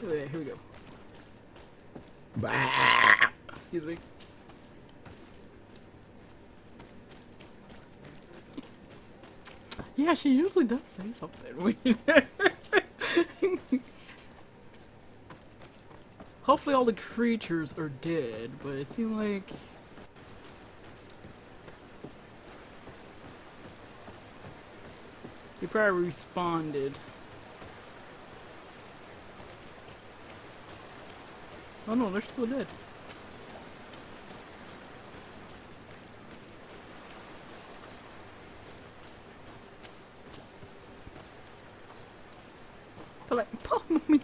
Yeah, here we go. Bah! Excuse me. Yeah, she usually does say something. Hopefully all the creatures are dead, but it seemed like... he probably responded. Oh no, they're still dead. They're like, pop me.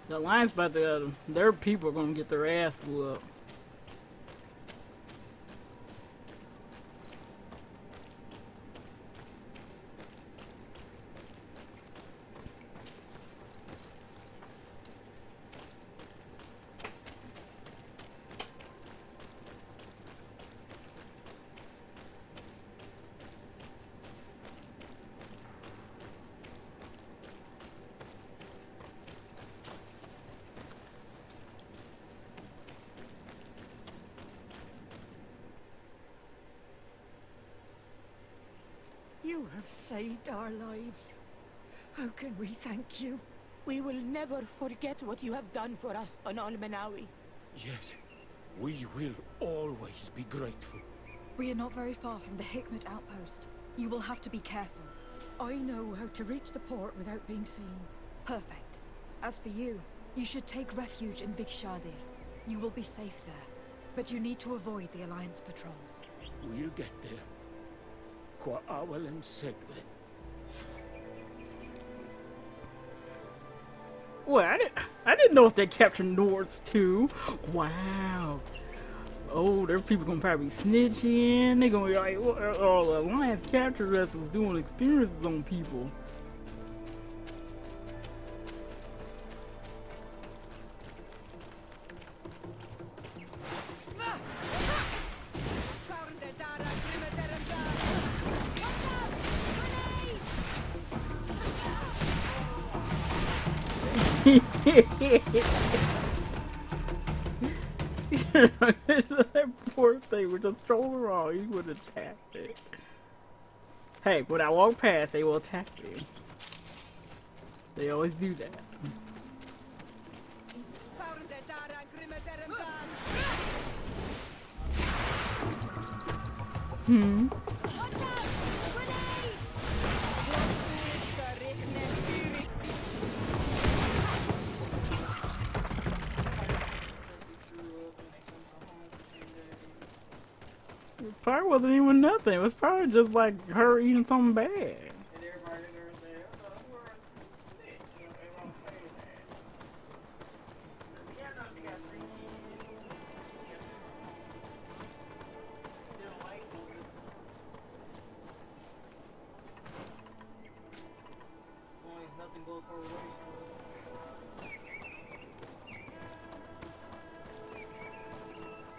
The Alliance about to, their people are gonna get their ass whooped. You have saved our lives. How can we thank you? We will never forget what you have done for us on Almenawi. Yes, we will always be grateful. We are not very far from the Hikmet outpost. You will have to be careful. I know how to reach the port without being seen. Perfect. As for you, you should take refuge in Vikshadir. You will be safe there. But you need to avoid the Alliance patrols. We'll get there. Qua awal and segven. Well, I didn't notice they captured Nords too. Wow. Oh, there's people gonna probably snitch in. They gonna be like, oh, the Alliance captured us, was doing experiences on people. That poor thing was just trolling around. He would have attacked it. Hey, when I walk past, they will attack me. They always do that. Hmm. Probably wasn't even nothing. It was probably just like her eating something bad.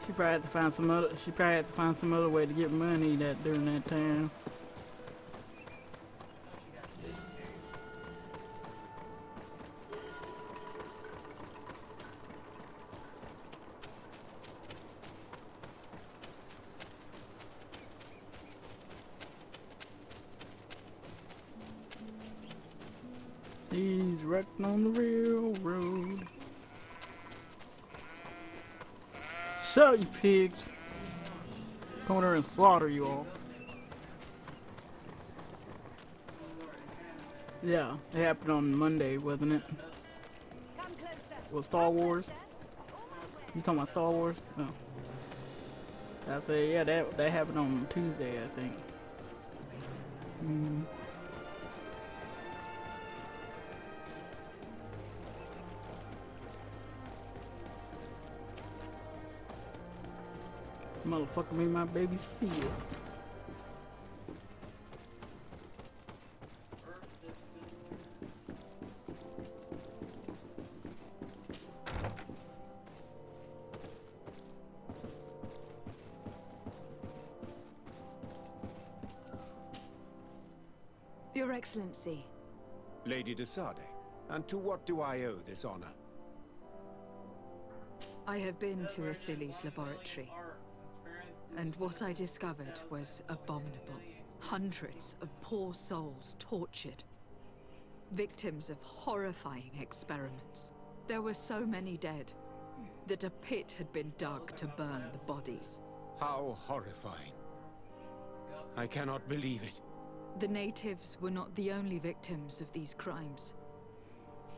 She probably had to find some other. She probably had to find some other way to get money that during that time. He's wrecked on the railroad. Shut up, you pigs. Come over and slaughter you all. Yeah, it happened on Monday, wasn't it? Was Star Wars? You talking about Star Wars? No. I say, yeah, that happened on Tuesday, I think. Motherfucker made my baby see it. Your Excellency, Lady de Sade, and to what do I owe this honor? I have been to Asili's laboratory, and what I discovered was abominable. Hundreds of poor souls tortured, victims of horrifying experiments. There were so many dead that a pit had been dug to burn the bodies. How horrifying. I cannot believe it. The natives were not the only victims of these crimes.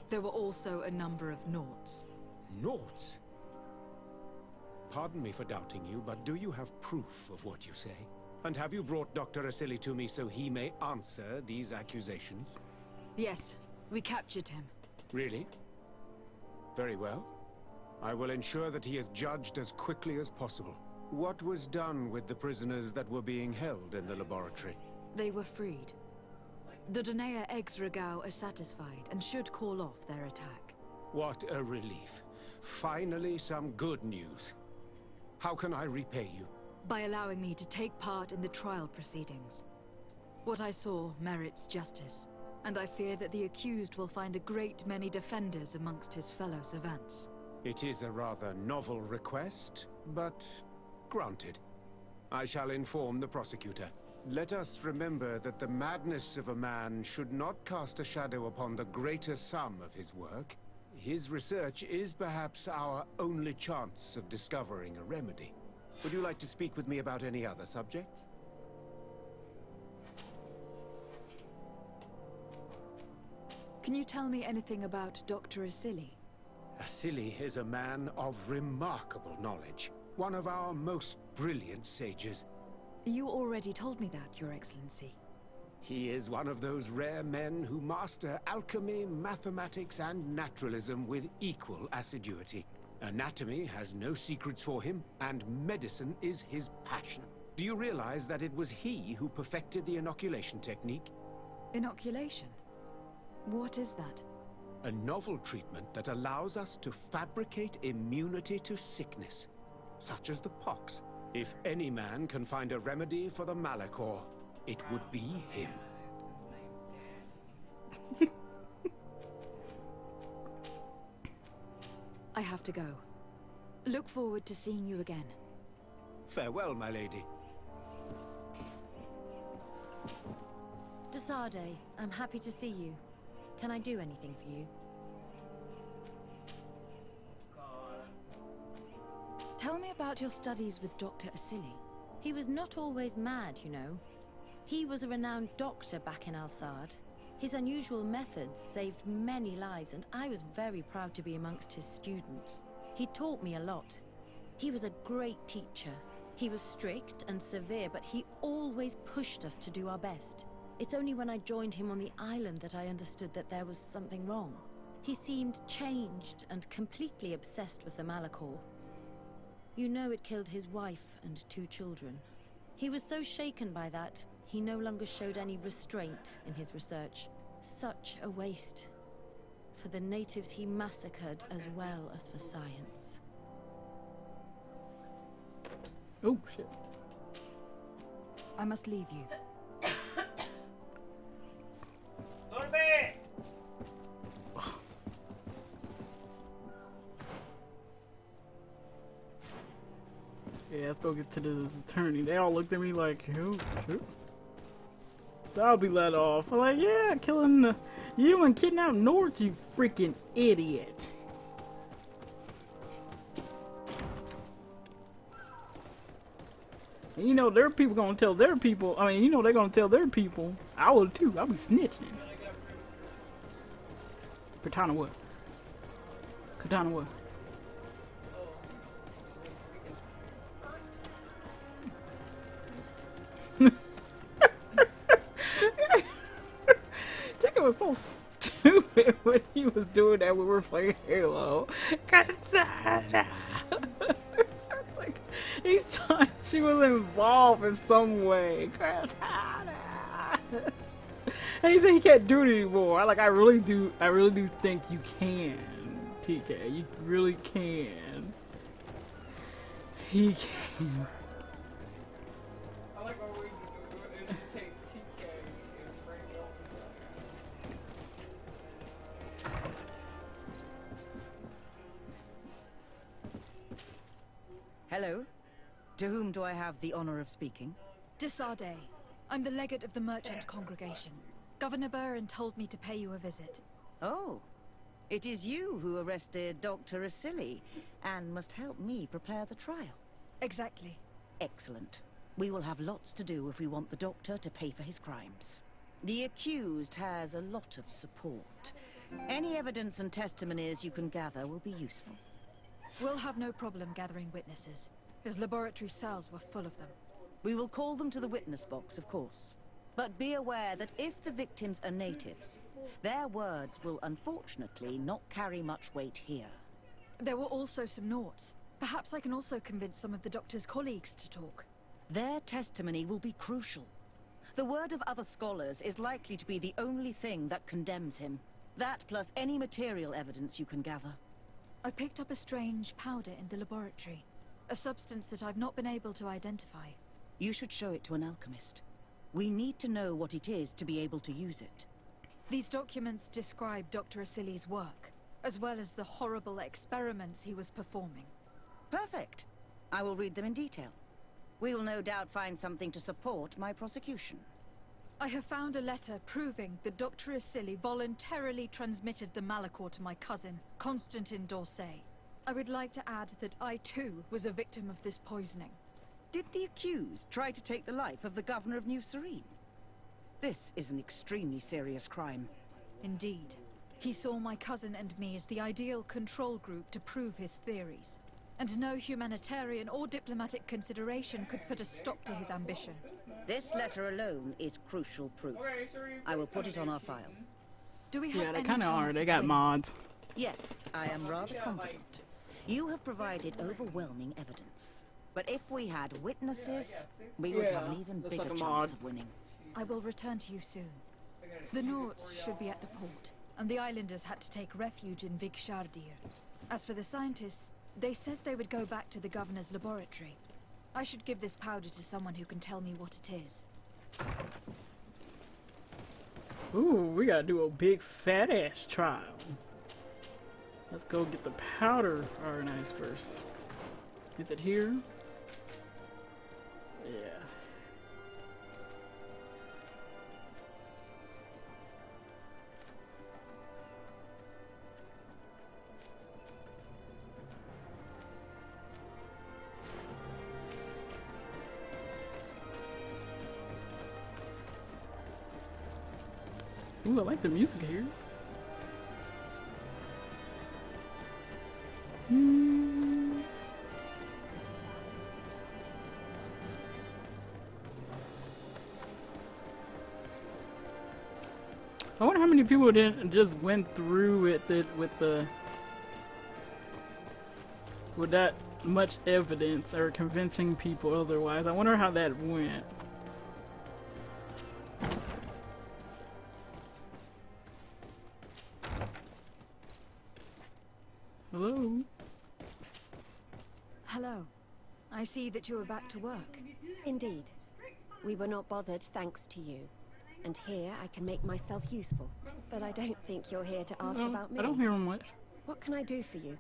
There were also a number of Nauts. Nauts? Pardon me for doubting you, but do you have proof of what you say? And have you brought Dr. Asili to me so he may answer these accusations? Yes, we captured him. Really? Very well. I will ensure that he is judged as quickly as possible. What was done with the prisoners that were being held in the laboratory? They were freed. The Donea Exregao are satisfied and should call off their attack. What a relief. Finally, some good news. How can I repay you? By allowing me to take part in the trial proceedings. What I saw merits justice, and I fear that the accused will find a great many defenders amongst his fellow savants. It is a rather novel request, but granted. I shall inform the prosecutor. Let us remember that the madness of a man should not cast a shadow upon the greater sum of his work. His research is perhaps our only chance of discovering a remedy. Would you like to speak with me about any other subjects? Can you tell me anything about Dr. Asili? Asili is a man of remarkable knowledge. One of our most brilliant sages. You already told me that, Your Excellency. He is one of those rare men who master alchemy, mathematics, and naturalism with equal assiduity. Anatomy has no secrets for him, and medicine is his passion. Do you realize that it was he who perfected the inoculation technique? Inoculation? What is that? A novel treatment that allows us to fabricate immunity to sickness, such as the pox. If any man can find a remedy for the Malachor, it would be him. I have to go. Look forward to seeing you again. Farewell, my lady. De Sade, I'm happy to see you. Can I do anything for you? Tell me about your studies with Dr. Asili. He was not always mad, you know. He was a renowned doctor back in Al-Sad. His unusual methods saved many lives, and I was very proud to be amongst his students. He taught me a lot. He was a great teacher. He was strict and severe, but he always pushed us to do our best. It's only when I joined him on the island that I understood that there was something wrong. He seemed changed and completely obsessed with the Malachor. You know it killed his wife and 2 children. He was so shaken by that, he no longer showed any restraint in his research. Such a waste. For the natives he massacred as well as for science. Oh, shit. I must leave you. Go to bed! Yeah, let's go get to this attorney. They all looked at me like, who? So I'll be let off. I'm like, yeah, killing you and kidnapping North, you freaking idiot. And you know, their people gonna tell their people. I mean, you know, they're gonna tell their people. I would too. I'll be snitching. Katana what? Katana what? Ticket was so stupid when he was doing that when we were playing Halo. Katana! Like, he's trying, she was involved in some way. Katana! And he said he can't do it anymore. I really do think you can, TK. You really can. He can. I like our way to take TK and bring it over Hello. To whom do I have the honor of speaking? Desade. I'm the legate of the merchant congregation. Governor Burren told me to pay you a visit. Oh. It is you who arrested Dr. Asili and must help me prepare the trial. Exactly. Excellent. We will have lots to do if we want the doctor to pay for his crimes. The accused has a lot of support. Any evidence and testimonies you can gather will be useful. We'll have no problem gathering witnesses. His laboratory cells were full of them. We will call them to the witness box, of course. But be aware that if the victims are natives, their words will unfortunately not carry much weight here. There were also some Nauts. Perhaps I can also convince some of the doctor's colleagues to talk. Their testimony will be crucial. The word of other scholars is likely to be the only thing that condemns him. That plus any material evidence you can gather. I picked up a strange powder in the laboratory. A substance that I've not been able to identify. You should show it to an alchemist. We need to know what it is to be able to use it. These documents describe Dr. Asili's work, as well as the horrible experiments he was performing. Perfect. I will read them in detail. We will no doubt find something to support my prosecution. I have found a letter proving that Dr. Asili voluntarily transmitted the Malachor to my cousin, Constantin d'Orsay. I would like to add that I too was a victim of this poisoning. Did the accused try to take the life of the governor of New Serene? This is an extremely serious crime. Indeed. He saw my cousin and me as the ideal control group to prove his theories. And no humanitarian or diplomatic consideration could put a stop to his ambition. This letter alone is crucial proof. I will put it on our file. Do we have Yeah, they any kind of are. chance They of got winning? mods. Yes, I am rather confident. You have provided overwhelming evidence. But if we had witnesses, we would have an even looks bigger like a chance mod. of winning. I will return to you soon. The Nords should be at the port, and the islanders had to take refuge in Vigshardir. As for the scientists, they said they would go back to the governor's laboratory. I should give this powder to someone who can tell me what it is. Ooh, we gotta do a big fat ass trial. Let's go get the powder organized first. Is it here? Yeah. Ooh, I like the music here. I wonder how many people didn't just went through it with that much evidence or convincing people otherwise. I wonder how that went. Hello? Hello. I see that you are back to work. Indeed. We were not bothered thanks to you. And here I can make myself useful. But I don't think you're here to ask about me. I don't hear him much. What can I do for you?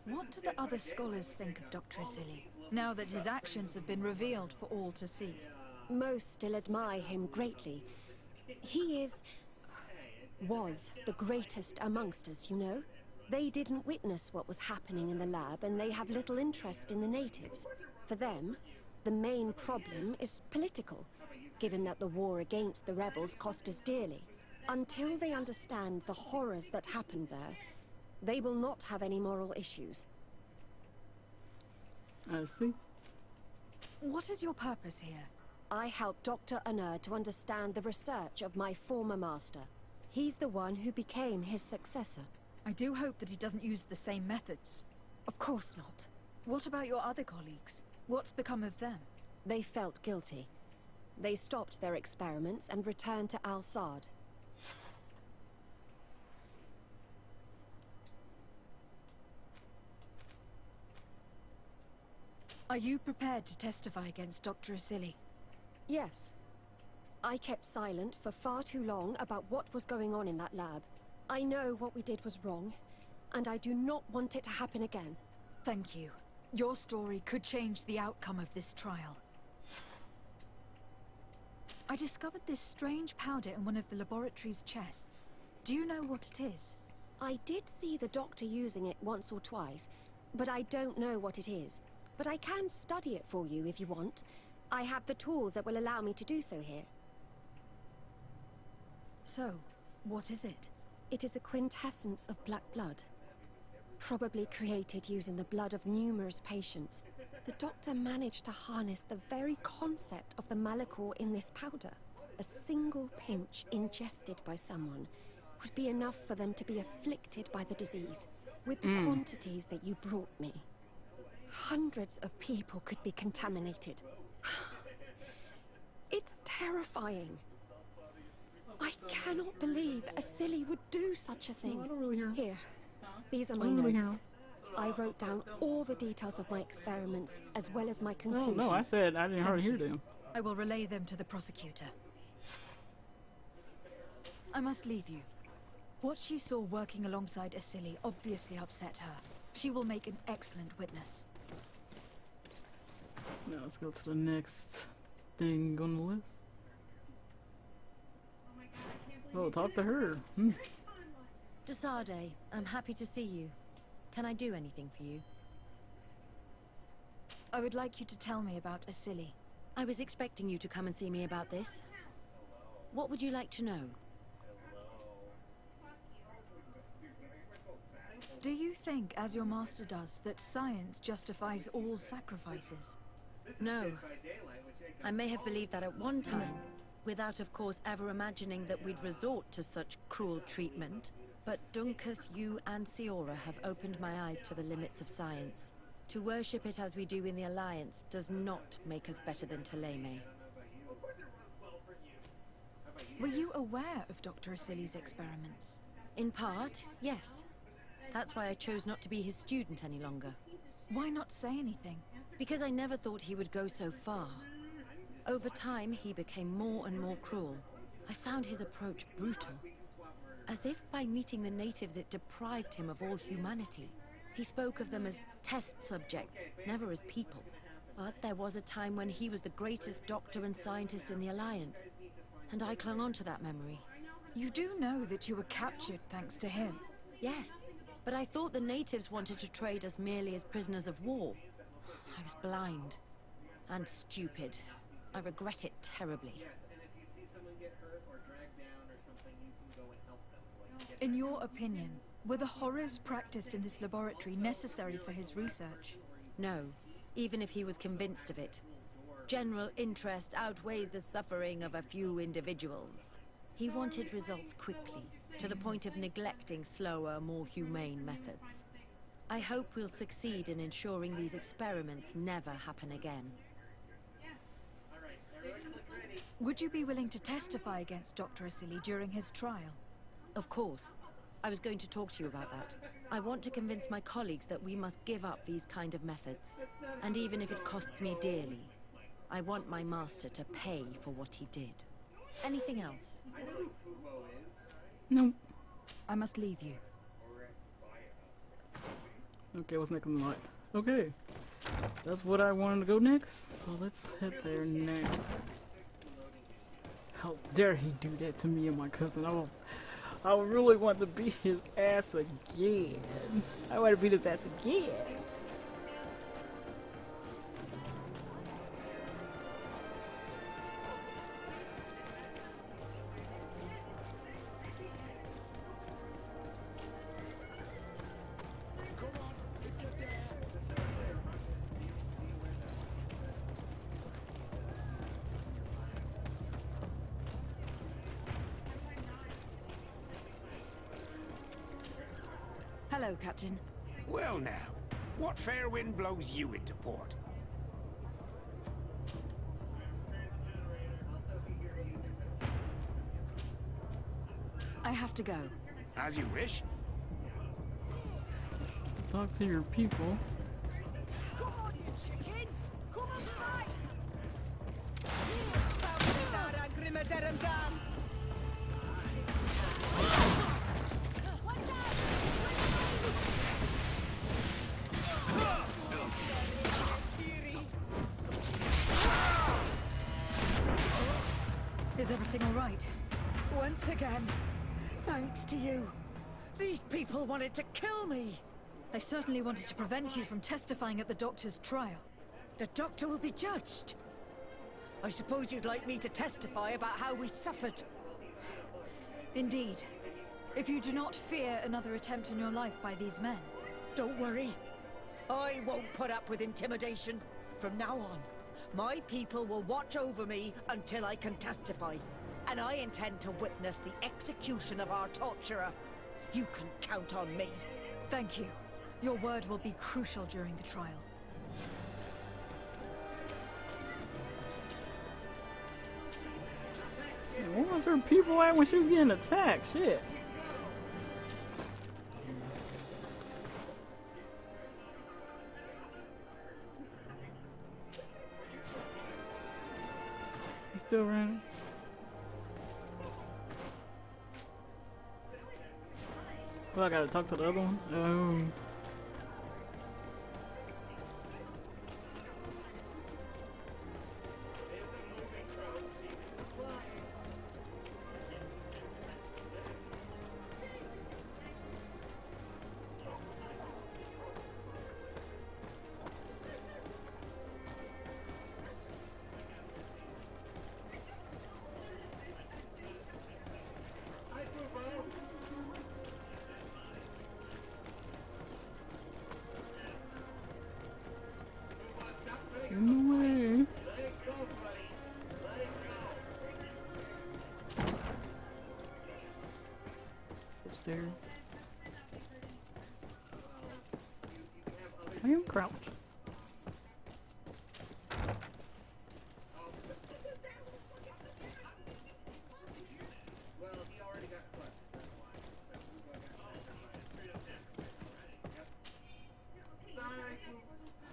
What do the other scholars think of Dr. Asili, now that his actions have been revealed for all to see? Most still admire him greatly. He was the greatest amongst us, you know? They didn't witness what was happening in the lab, and they have little interest in the natives. For them, the main problem is political, given that the war against the rebels cost us dearly. Until they understand the horrors that happened there, they will not have any moral issues. I see. What is your purpose here? I helped Dr. Unur to understand the research of my former master. He's the one who became his successor. I do hope that he doesn't use the same methods. Of course not. What about your other colleagues? What's become of them? They felt guilty. They stopped their experiments and returned to Al-Sad. Are you prepared to testify against Dr. Asili? Yes. I kept silent for far too long about what was going on in that lab. I know what we did was wrong, and I do not want it to happen again. Thank you. Your story could change the outcome of this trial. I discovered this strange powder in one of the laboratory's chests. Do you know what it is? I did see the doctor using it once or twice, but I don't know what it is. But I can study it for you if you want. I have the tools that will allow me to do so here. So, what is it? It is a quintessence of black blood. Probably created using the blood of numerous patients. The doctor managed to harness the very concept of the Malachor in this powder. A single pinch ingested by someone would be enough for them to be afflicted by the disease. With the quantities that you brought me, hundreds of people could be contaminated. It's terrifying. I cannot believe a silly would do such a thing. No, I don't really hear. Here, these are my I don't really hear. notes. I wrote down all the details of my experiments as well as my conclusions. No, I said I didn't hardly hear them. I will relay them to the prosecutor. I must leave you. What she saw working alongside Asili obviously upset her. She will make an excellent witness. Now let's go to the next thing on the list. Oh, talk to her. Desade, I'm happy to see you. Can I do anything for you? I would like you to tell me about Asili. I was expecting you to come and see me about this. What would you like to know? Do you think, as your master does, that science justifies all sacrifices? No. I may have believed that at one time, without of course ever imagining that we'd resort to such cruel treatment. But Dunkus, you and Siora have opened my eyes to the limits of science. To worship it as we do in the Alliance does not make us better than Teleme. Were you aware of Dr. Asili's experiments? In part, yes. That's why I chose not to be his student any longer. Why not say anything? Because I never thought he would go so far. Over time, he became more and more cruel. I found his approach brutal. As if by meeting the natives it deprived him of all humanity. He spoke of them as test subjects, never as people. But there was a time when he was the greatest doctor and scientist in the Alliance. And I clung on to that memory. You do know that you were captured thanks to him. Yes, but I thought the natives wanted to trade us merely as prisoners of war. I was blind. And stupid. I regret it terribly. In your opinion, were the horrors practiced in this laboratory necessary for his research? No, even if he was convinced of it. General interest outweighs the suffering of a few individuals. He wanted results quickly, to the point of neglecting slower, more humane methods. I hope we'll succeed in ensuring these experiments never happen again. Would you be willing to testify against Dr. Asili during his trial? Of course. I was going to talk to you about that. I want to convince my colleagues that we must give up these kind of methods. And even if it costs me dearly, I want my master to pay for what he did. Anything else? No. I must leave you. Okay, what's next on the line? Okay. That's what I wanted to go next. So let's head there now. How dare he do that to me and my cousin? I really want to beat his ass again. I want to beat his ass again. Hello, Captain. Well now, what fair wind blows you into port? I have to go. As you wish. Talk to your people. Come on, you chicken! Come and fight! Is everything all right? Once again, thanks to you. These people wanted to kill me. They certainly wanted to prevent you from testifying at the doctor's trial. The doctor will be judged. I suppose you'd like me to testify about how we suffered. Indeed. If you do not fear another attempt on your life by these men. Don't worry. I won't put up with intimidation. From now on, my people will watch over me until I can testify. And I intend to witness the execution of our torturer. You can count on me. Thank you. Your word will be crucial during the trial. Where was her people at when she was getting attacked? Shit. He's still running. Well, I gotta talk to the other one. Oh. In the way. It's upstairs. I am crouched.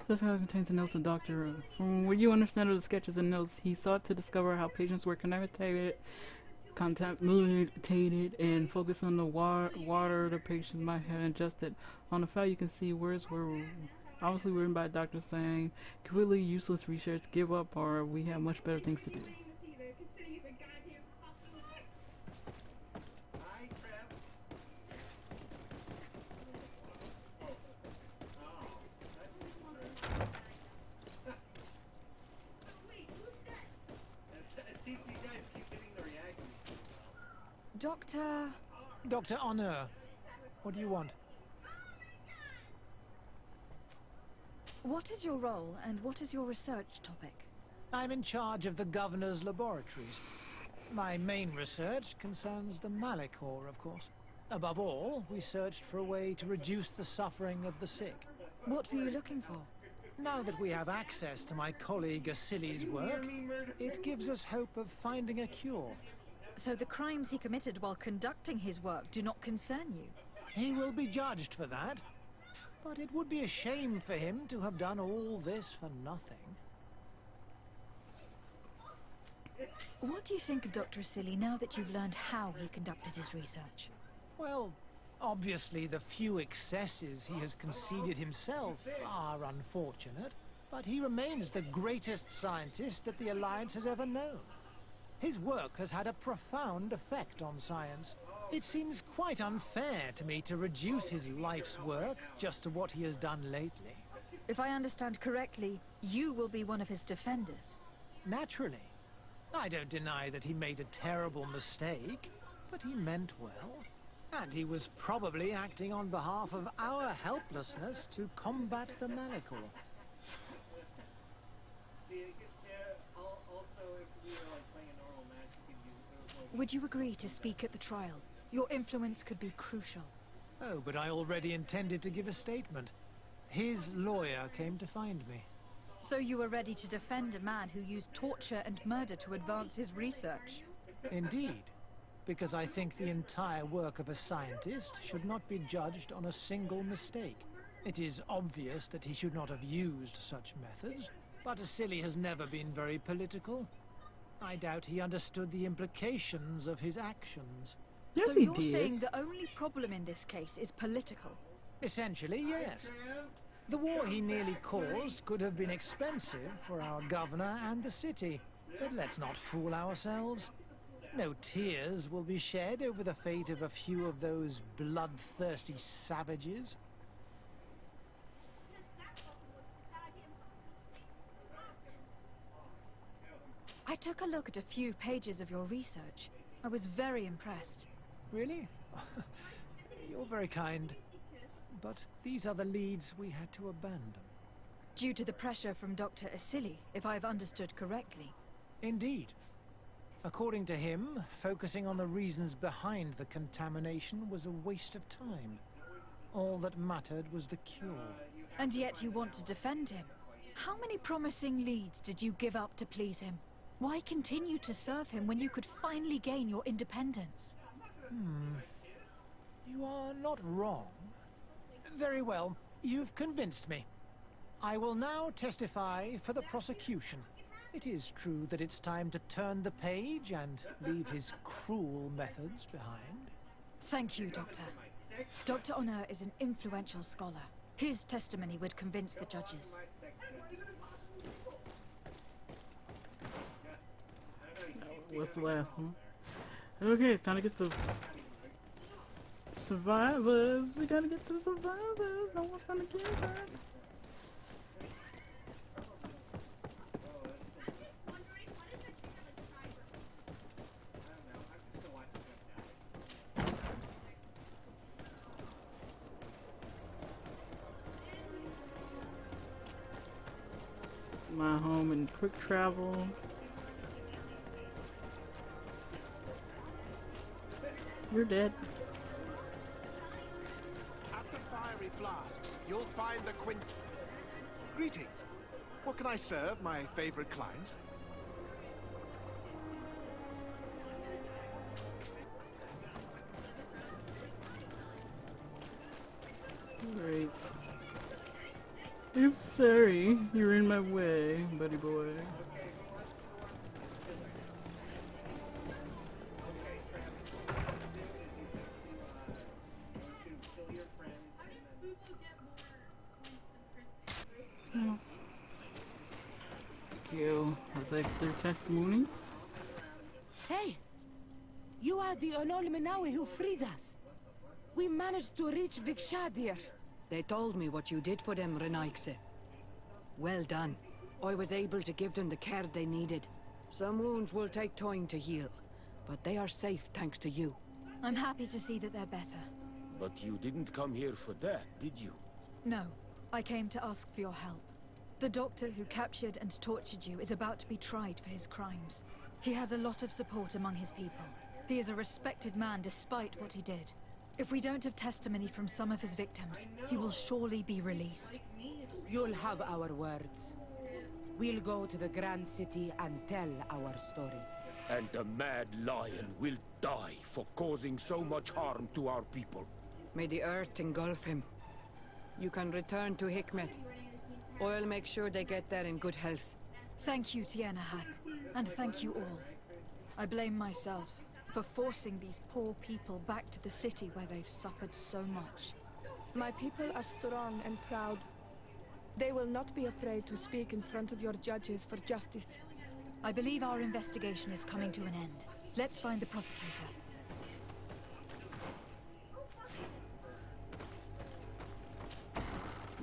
This house contains the notes of Dr. From what you understand of the sketches and notes, he sought to discover how patients were contaminated, and focus on the water the patients might have ingested. On the file, you can see words were obviously written by doctors saying, completely useless research, give up, or we have much better things to do. Dr. Honor, what do you want? What is your role and what is your research topic? I'm in charge of the governor's laboratories. My main research concerns the Malachor, of course. Above all, we searched for a way to reduce the suffering of the sick. What were you looking for? Now that we have access to my colleague Asili's work, it gives us hope of finding a cure. So the crimes he committed while conducting his work do not concern you? He will be judged for that. But it would be a shame for him to have done all this for nothing. What do you think of Dr. Asili now that you've learned how he conducted his research? Well, obviously the few excesses he has conceded himself are unfortunate, but he remains the greatest scientist that the Alliance has ever known. His work has had a profound effect on science. It seems quite unfair to me to reduce his life's work just to what he has done lately. If I understand correctly, you will be one of his defenders. Naturally. I don't deny that he made a terrible mistake, but he meant well. And he was probably acting on behalf of our helplessness to combat the Malachor. Would you agree to speak at the trial? Your influence could be crucial. Oh, but I already intended to give a statement. His lawyer came to find me. So you were ready to defend a man who used torture and murder to advance his research? Indeed. Because I think the entire work of a scientist should not be judged on a single mistake. It is obvious that he should not have used such methods, but Asili has never been very political. I doubt he understood the implications of his actions. Yes, so he you're did. saying the only problem in this case is political? Essentially, yes. The war he nearly caused could have been expensive for our governor and the city. But let's not fool ourselves. No tears will be shed over the fate of a few of those bloodthirsty savages. I took a look at a few pages of your research. I was very impressed. Really? You're very kind. But these are the leads we had to abandon. Due to the pressure from Dr. Asili, if I've understood correctly. Indeed. According to him, focusing on the reasons behind the contamination was a waste of time. All that mattered was the cure. And yet you want to defend him. How many promising leads did you give up to please him? Why continue to serve him when you could finally gain your independence? You are not wrong. Very well, you've convinced me. I will now testify for the prosecution. It is true that it's time to turn the page and leave his cruel methods behind. Thank you, Doctor. Dr. Honor is an influential scholar. His testimony would convince the judges. What's the last one? Okay, it's time to get the survivors. We gotta get the survivors. No one's gonna get hurt. It's my home and quick travel. You're dead. At the fiery flasks, you'll find the quint. Greetings. What can I serve my favorite clients? Great. Oops, sorry. You're in my way, buddy boy. Oh. Thank you. That's extra testimonies. Hey! You are the Onol Menawi who freed us. We managed to reach Vikshadir. They told me what you did for them, Renaikse. Well done. I was able to give them the care they needed. Some wounds will take time to heal, but they are safe thanks to you. I'm happy to see that they're better. But you didn't come here for that, did you? No, I came to ask for your help. The doctor who captured and tortured you is about to be tried for his crimes. He has a lot of support among his people. He is a respected man despite what he did. If we don't have testimony from some of his victims, he will surely be released. You'll have our words. We'll go to the Grand City and tell our story. And the Mad Lion will die for causing so much harm to our people. May the earth engulf him. You can return to Hikmet. I'll make sure they get there in good health. Thank you, Tiana Hak, and thank you all. I blame myself for forcing these poor people back to the city where they've suffered so much. My people are strong and proud. They will not be afraid to speak in front of your judges for justice. I believe our investigation is coming to an end. Let's find the prosecutor.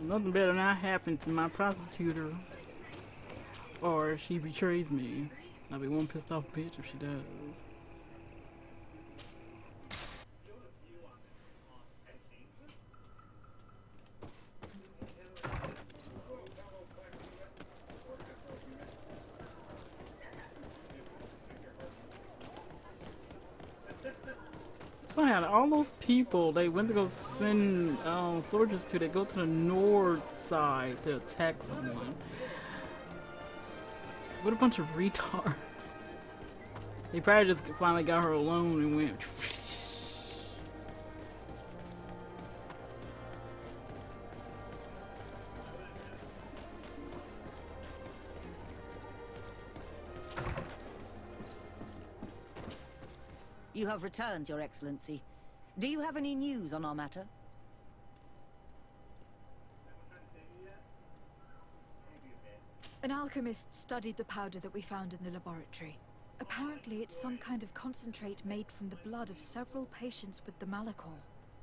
Nothing better than that happened to my prostitute, or she betrays me. I'll be one pissed off bitch if she does. Funny how all those people they went to go send soldiers to, they go to the north side to attack someone. What a bunch of retards. They probably just finally got her alone and went. You have returned, Your Excellency. Do you have any news on our matter? An alchemist studied the powder that we found in the laboratory. Apparently it's some kind of concentrate made from the blood of several patients with the Malachor.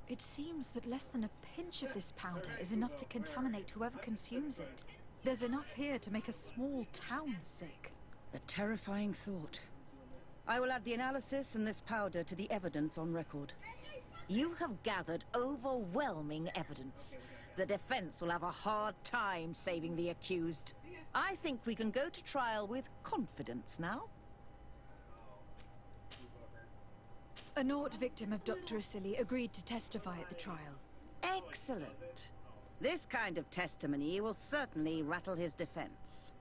It seems that less than a pinch of this powder is enough to contaminate whoever consumes it. There's enough here to make a small town sick. A terrifying thought. I will add the analysis and this powder to the evidence on record. You have gathered overwhelming evidence. The defense will have a hard time saving the accused. I think we can go to trial with confidence now. A Nort victim of Dr. Asili agreed to testify at the trial. Excellent. This kind of testimony will certainly rattle his defense.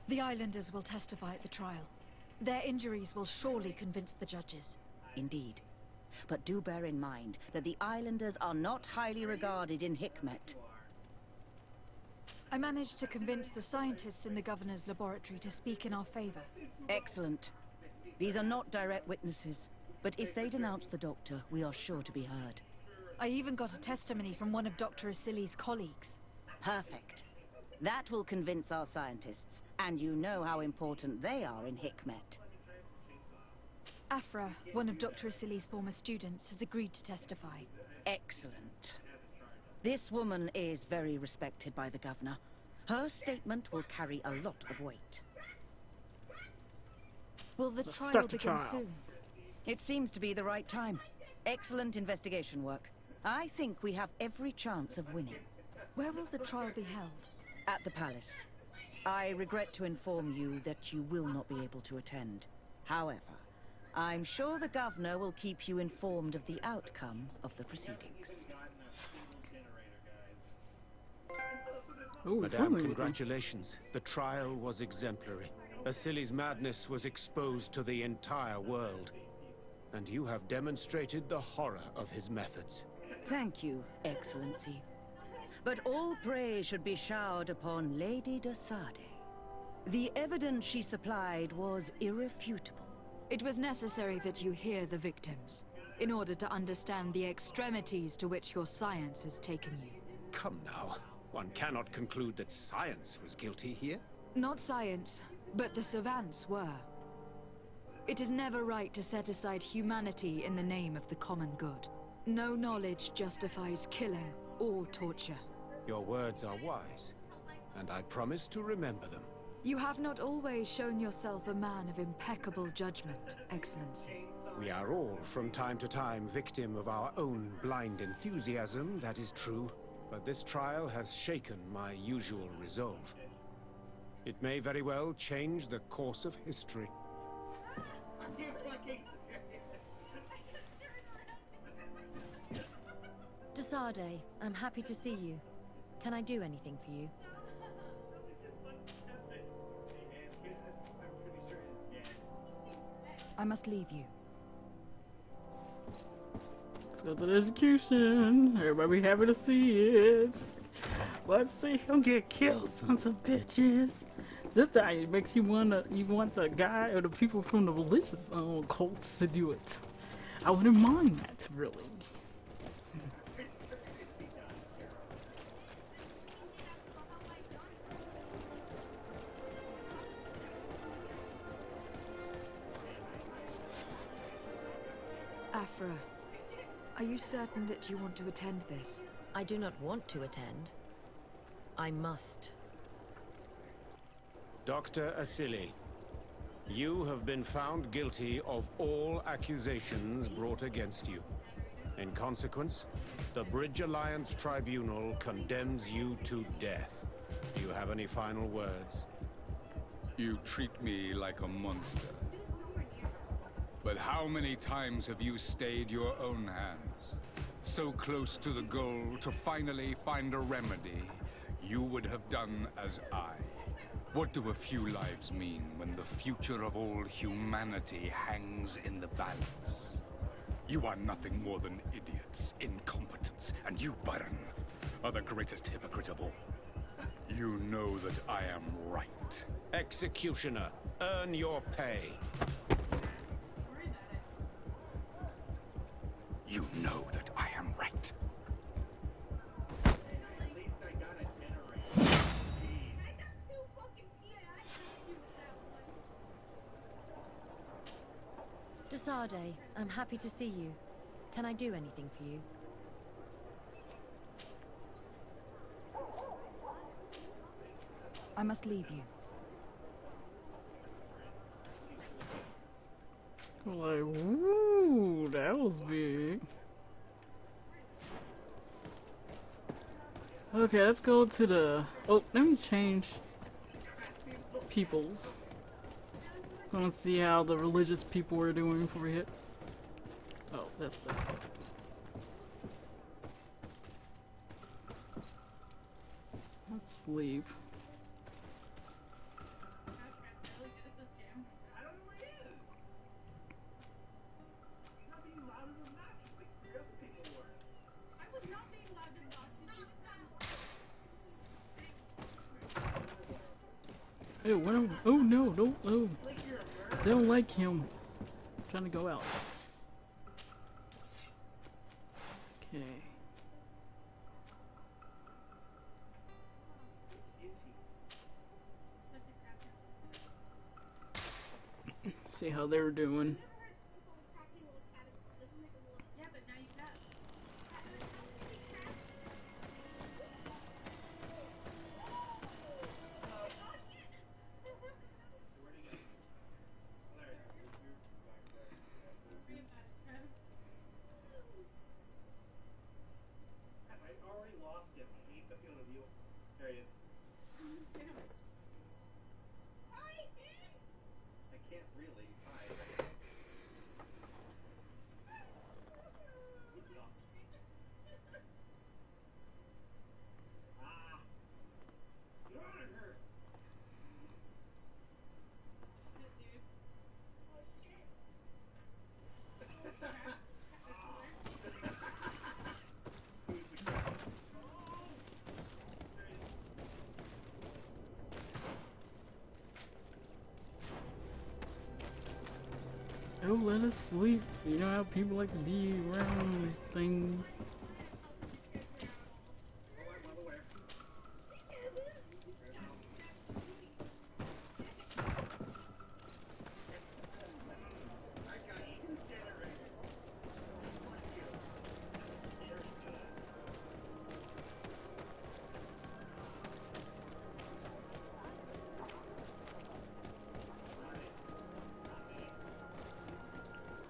The Islanders will testify at the trial. Their injuries will surely convince the judges. Indeed. But do bear in mind that the Islanders are not highly regarded in Hikmet. I managed to convince the scientists in the governor's laboratory to speak in our favor. Excellent. These are not direct witnesses, but if they denounce the doctor, we are sure to be heard. I even got a testimony from one of Dr. Asili's colleagues. Perfect. That will convince our scientists, and you know how important they are in Hikmet. Afra, one of Dr. Asili's former students, has agreed to testify. Excellent. This woman is very respected by the governor. Her statement will carry a lot of weight. Will the Let's trial start the begin trial. soon? It seems to be the right time. Excellent investigation work. I think we have every chance of winning. Where will the trial be held? At the palace. I regret to inform you that you will not be able to attend. However, I'm sure the governor will keep you informed of the outcome of the proceedings. Ooh, Madame, friendly. congratulations. The trial was exemplary. Asili's madness was exposed to the entire world. And you have demonstrated the horror of his methods. Thank you, Excellency. But all praise should be showered upon Lady de Sade. The evidence she supplied was irrefutable. It was necessary that you hear the victims, in order to understand the extremities to which your science has taken you. Come now. One cannot conclude that science was guilty here. Not science, but the savants were. It is never right to set aside humanity in the name of the common good. No knowledge justifies killing or torture. Your words are wise, and I promise to remember them. You have not always shown yourself a man of impeccable judgment, Excellency. We are all, from time to time, victim of our own blind enthusiasm, that is true. But this trial has shaken my usual resolve. It may very well change the course of history. De Sade, I'm happy to see you. Can I do anything for you? I must leave you. Let's go to the execution. Everybody be happy to see it. Let's see him get killed, sons of bitches. This time it makes you want the guy or the people from the religious cults to do it. I wouldn't mind that, really. Afra, are you certain that you want to attend this? I do not want to attend. I must. Dr. Asili, you have been found guilty of all accusations brought against you. In consequence, the Bridge Alliance Tribunal condemns you to death. Do you have any final words? You treat me like a monster. But how many times have you stayed your own hands? So close to the goal to finally find a remedy, you would have done as I. What do a few lives mean when the future of all humanity hangs in the balance? You are nothing more than idiots, incompetents, and you, Baron, are the greatest hypocrite of all. You know that I am right. Executioner, earn your pay. You know that I am right. Sade, I'm happy to see you. Can I do anything for you? I must leave you. Like, woo, that was big. Okay, let's go to the... Oh, let me change peoples. I want to see how the religious people are doing before we hit. Oh, that's the... Let's sleep. Hey, oh no, don't, oh. They don't like him. I'm trying to go out. Okay. See how they're doing. Oh, let us sleep. You know how people like to be around things.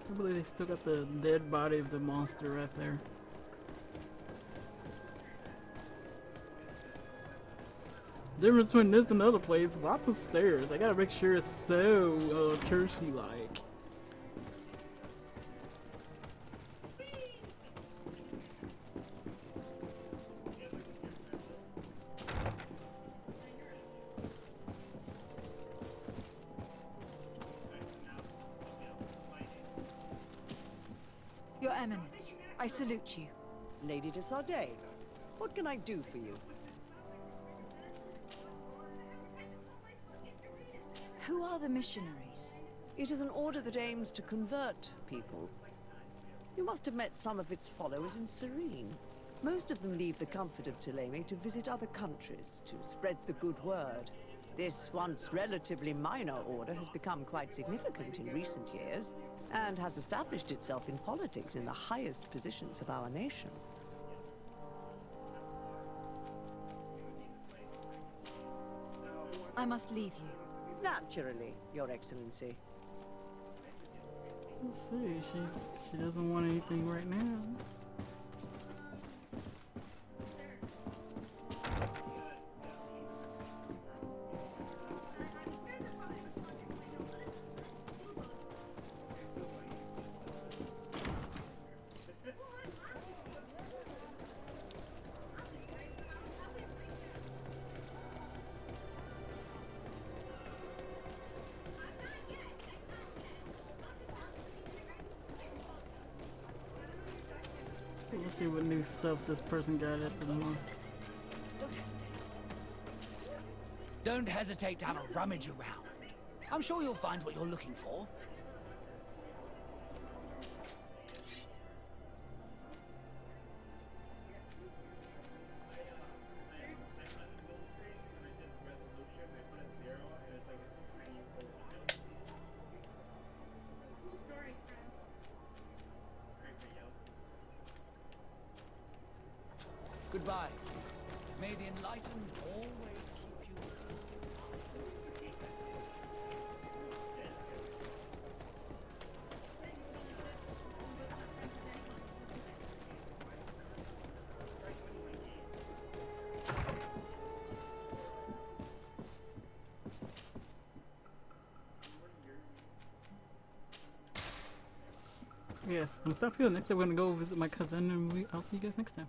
I believe they still got the dead body of the monster right there. Difference between this and the other place, lots of stairs. I gotta make sure it's so churchy like. Your Eminence, I salute you. Lady de Sade, what can I do for you? Who are the missionaries? It is an order that aims to convert people. You must have met some of its followers in Serene. Most of them leave the comfort of Thélème to visit other countries, to spread the good word. This once relatively minor order has become quite significant in recent years, and has established itself in politics in the highest positions of our nation. I must leave you. Naturally, Your Excellency. Let's see, she doesn't want anything right now. Let's see what new stuff this person got at the moment. Don't hesitate to have a rummage around. I'm sure you'll find what you're looking for. Goodbye. May the enlightened always keep you with us. Yeah, I'm gonna stop here. Next time we're gonna go visit my cousin, and I'll see you guys next time.